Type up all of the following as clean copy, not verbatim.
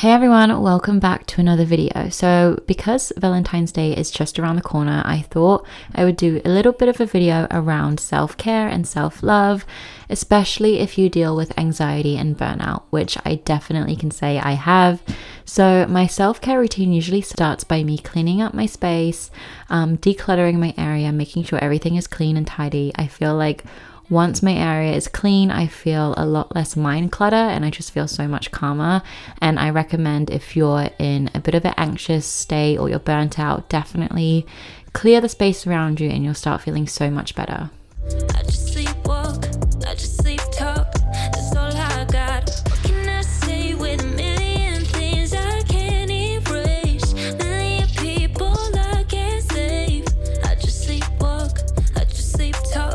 Hey everyone, welcome back to another video. So because Valentine's Day is just around the corner, I thought I would do a little bit of a video around self-care and self-love, especially if you deal with anxiety and burnout, which I definitely can say I have. So my self-care routine usually starts by me cleaning up my space, decluttering my area, making sure everything is clean and tidy. I feel like once my area is clean, I feel a lot less mind clutter and I just feel so much calmer. And I recommend if you're in a bit of an anxious state or you're burnt out, definitely clear the space around you and you'll start feeling so much better. I just sleepwalk, I just sleep talk, that's all I got. What can I say with a million things I can't erase? Million people I can't save. I just sleepwalk, I just sleep talk,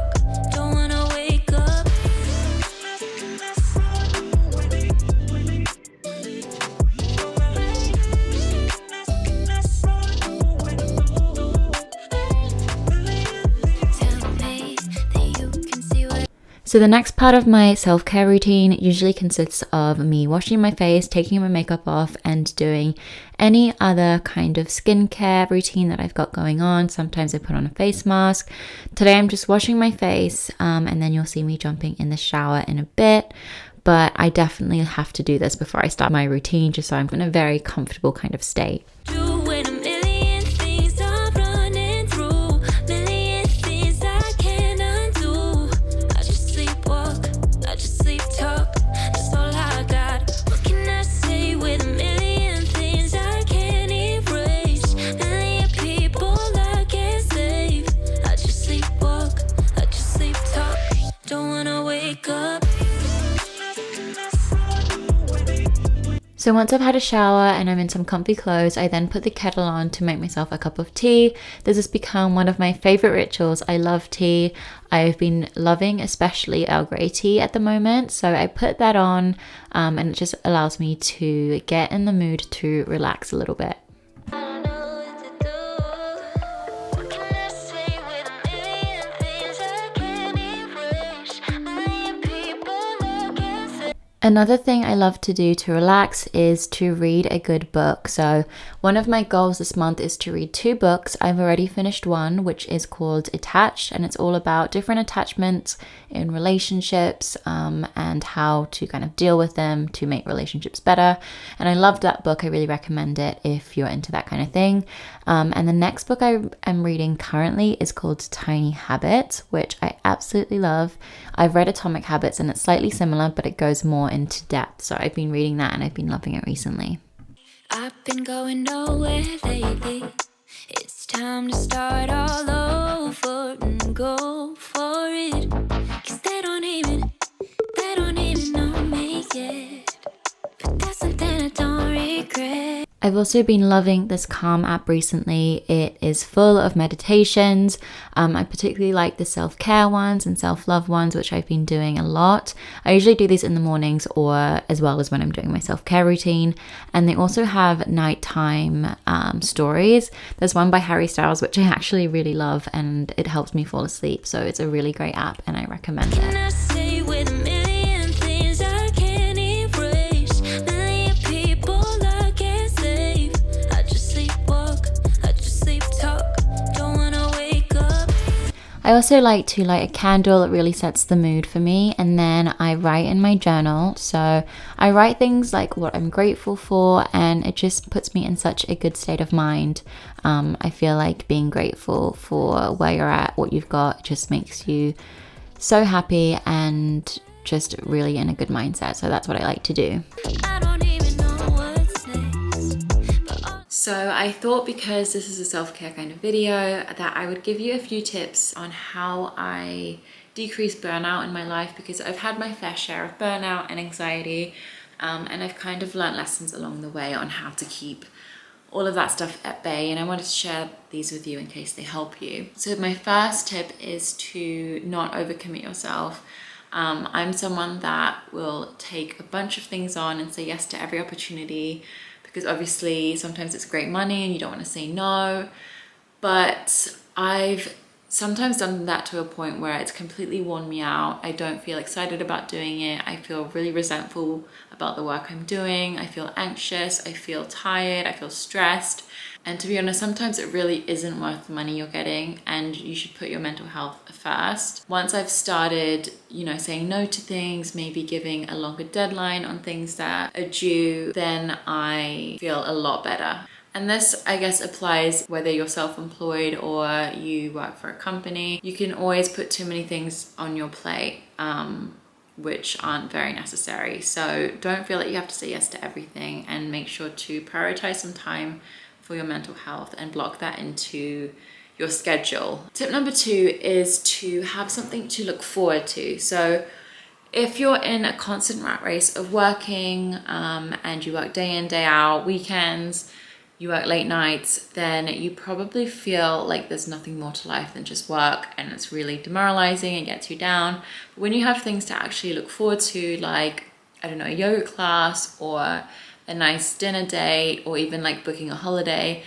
don't wanna wake up. Tell me that you can see what So the next part of my self-care routine usually consists of me washing my face, taking my makeup off, and doing any other kind of skincare routine that I've got going on. Sometimes I put on a face mask. Today I'm just washing my face, and then you'll see me jumping in the shower in a bit. But I definitely have to do this before I start my routine, just so I'm in a very comfortable kind of state. doing a million things I'm running through, million things I can't undo. I just sleepwalk, I just sleep talk, that's all I got. What can I say with a million things I can't erase? Million people I can't save. I just sleepwalk, I just sleep talk, don't wanna wake up. So once I've had a shower and I'm in some comfy clothes, I then put the kettle on to make myself a cup of tea. This has become one of my favorite rituals. I love tea. I've been loving especially Earl Grey tea at the moment. So I put that on and it just allows me to get in the mood to relax a little bit. I don't know what to do. What can I say with a million things I can't erase? A million people I can't say. Another thing I love to do to relax is to read a good book. So one of my goals this month is to read 2 books. I've already finished one, which is called Attached, and it's all about different attachments in relationships and how to kind of deal with them to make relationships better. And I loved that book. I really recommend it if you're into that kind of thing. And the next book I am reading currently is called Tiny Habits, which I absolutely love. I've read Atomic Habits and it's slightly similar, but it goes more into depth. So I've been reading that and I've been loving it recently. I've been going nowhere lately. It's time to start all over and go for it. 'Cause they don't even know me yet. But that's something I don't regret. I've also been loving this Calm app recently. It is full of meditations. I particularly like the self-care ones and self-love ones, which I've been doing a lot. I usually do these in the mornings or as well as when I'm doing my self-care routine. And they also have nighttime stories. There's one by Harry Styles, which I actually really love and it helps me fall asleep. So it's a really great app and I recommend Can it. I say with a million things I can't erase? Million people I can't save. I just sleepwalk, I just sleep talk, don't wanna wake up. I also like to light a candle. It really sets the mood for me. And then I write in my journal. So I write things like what I'm grateful for and it just puts me in such a good state of mind. I feel like being grateful for where you're at, what you've got, just makes you so happy and just really in a good mindset. So that's what I like to do. I don't even know what's next. But all So I thought because this is a self-care kind of video that I would give you a few tips on how I decrease burnout in my life, because I've had my fair share of burnout and anxiety and I've kind of learnt lessons along the way on how to keep all of that stuff at bay, and I wanted to share these with you in case they help you. So my first tip is to not overcommit yourself. I'm someone that will take a bunch of things on and say yes to every opportunity, because obviously sometimes it's great money and you don't want to say no. But I've sometimes done that to a point where it's completely worn me out. I don't feel excited about doing it. I feel really resentful about the work I'm doing. I feel anxious, I feel tired, I feel stressed. And to be honest, sometimes it really isn't worth the money you're getting, and you should put your mental health first. Once I've started, saying no to things, maybe giving a longer deadline on things that are due, then I feel a lot better. And this, I guess, applies whether you're self-employed or you work for a company. You can always put too many things on your plate, which aren't very necessary. So don't feel like you have to say yes to everything, and make sure to prioritize some time for your mental health and block that into your schedule. Tip number 2 is to have something to look forward to. So if you're in a constant rat race of working, and you work day in, day out, weekends, you work late nights, then you probably feel like there's nothing more to life than just work, and it's really demoralizing and gets you down. But when you have things to actually look forward to, like, I don't know, a yoga class or a nice dinner date, or even like booking a holiday,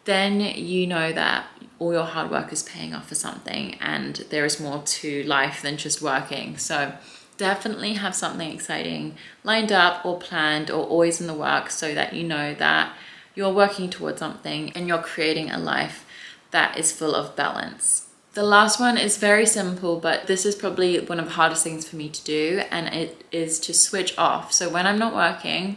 then you know that all your hard work is paying off for something, and there is more to life than just working. So definitely have something exciting lined up or planned or always in the works, so that you know that you're working towards something and you're creating a life that is full of balance. The last one is very simple, but this is probably one of the hardest things for me to do, and it is to switch off. So when I'm not working,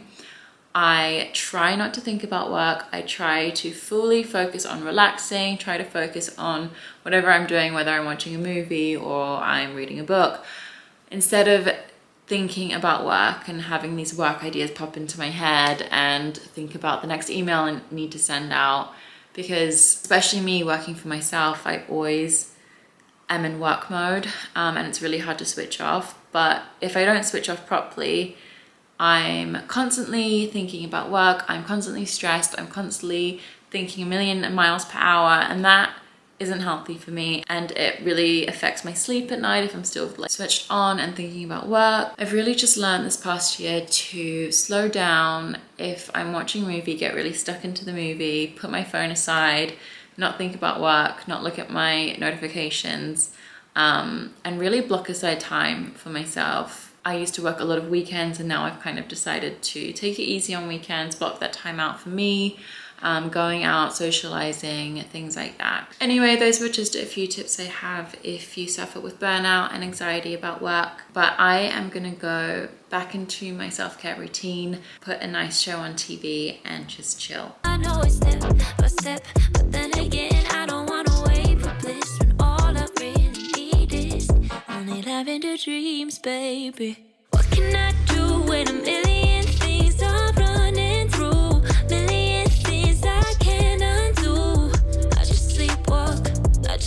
I try not to think about work. I try to fully focus on relaxing, try to focus on whatever I'm doing, whether I'm watching a movie or I'm reading a book, instead of thinking about work and having these work ideas pop into my head and think about the next email I need to send out. Because especially me working for myself, I always am in work mode, and it's really hard to switch off. But if I don't switch off properly, I'm constantly thinking about work, I'm constantly stressed, I'm constantly thinking a million miles per hour, and that isn't healthy for me, and it really affects my sleep at night if I'm still like switched on and thinking about work. I've really just learned this past year to slow down. If I'm watching a movie, get really stuck into the movie, put my phone aside, not think about work, not look at my notifications, and really block aside time for myself. I used to work a lot of weekends, and now I've kind of decided to take it easy on weekends, block that time out for me, going out, socializing, things like that. Anyway, those were just a few tips I have if you suffer with burnout and anxiety about work. But I am gonna go back into my self-care routine, put a nice show on TV, and just chill. I know it's step by step, but then again, I don't wanna wait for bliss when all I really need is only lavender dreams, baby.